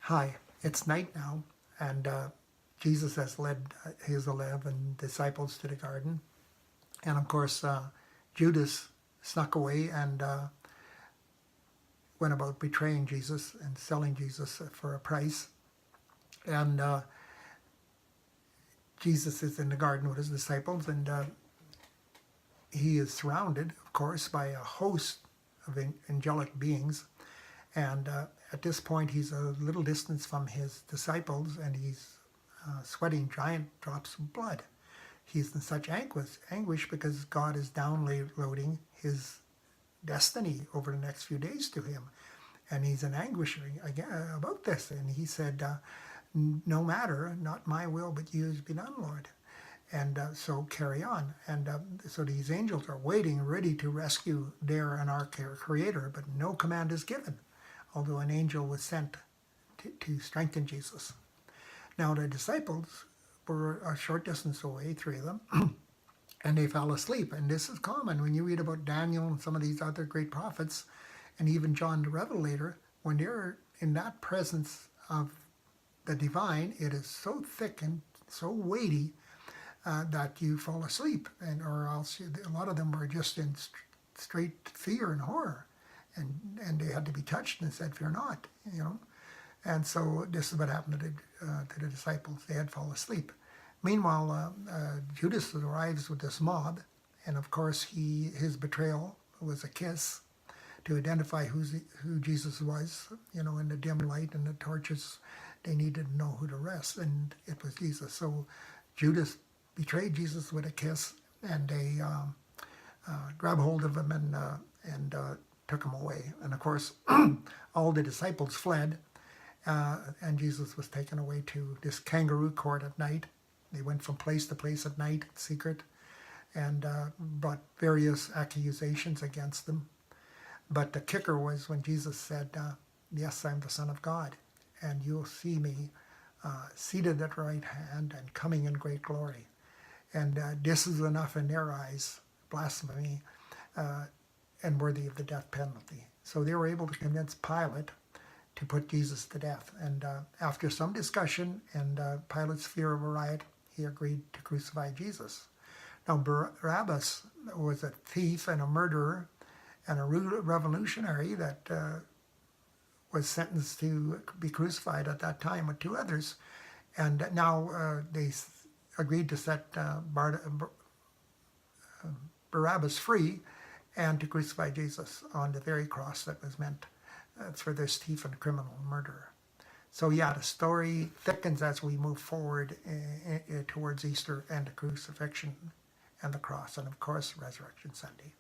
Hi, it's night now, and Jesus has led his 11 disciples to the garden. And of course, Judas snuck away and went about betraying Jesus and selling Jesus for a price. And Jesus is in the garden with his disciples, and he is surrounded, of course, by a host of angelic beings. And at this point, he's a little distance from his disciples, and he's sweating giant drops of blood. He's in such anguish because God is downloading his destiny over the next few days to him. And he's in anguish about this. And he said, no matter, not my will, but yours be done, Lord. And so carry on. And so these angels are waiting, ready to rescue their and our Creator, but no command is given, although an angel was sent to strengthen Jesus. Now the disciples were a short distance away, 3 of them, and they fell asleep. And this is common when you read about Daniel and some of these other great prophets, and even John the Revelator. When they're in that presence of the divine, it is so thick and so weighty that you fall asleep, or else a lot of them were just in straight fear and horror, and they had to be touched and said, "Fear not," you know. And so this is what happened to the disciples. They had fallen asleep. Meanwhile, Judas arrives with this mob, and of course his betrayal was a kiss to identify who Jesus was. You know, in the dim light and the torches, they needed to know who to arrest, and it was Jesus. So Judas betrayed Jesus with a kiss, and they grabbed hold of him and took him away. And of course, all the disciples fled. And Jesus was taken away to this kangaroo court at night. They went from place to place at night, in secret, and brought various accusations against them. But the kicker was when Jesus said, yes, I'm the Son of God, and you'll see me seated at the right hand and coming in great glory. And this is enough in their eyes, blasphemy, and worthy of the death penalty. So they were able to convince Pilate to put Jesus to death. And after some discussion and Pilate's fear of a riot, he agreed to crucify Jesus. Now Barabbas was a thief and a murderer and a revolutionary that was sentenced to be crucified at that time with 2 others. And now they agreed to set Barabbas free and to crucify Jesus on the very cross that was meant for this thief and criminal murderer. So yeah, the story thickens as we move forward towards Easter and the crucifixion and the cross, and of course Resurrection Sunday.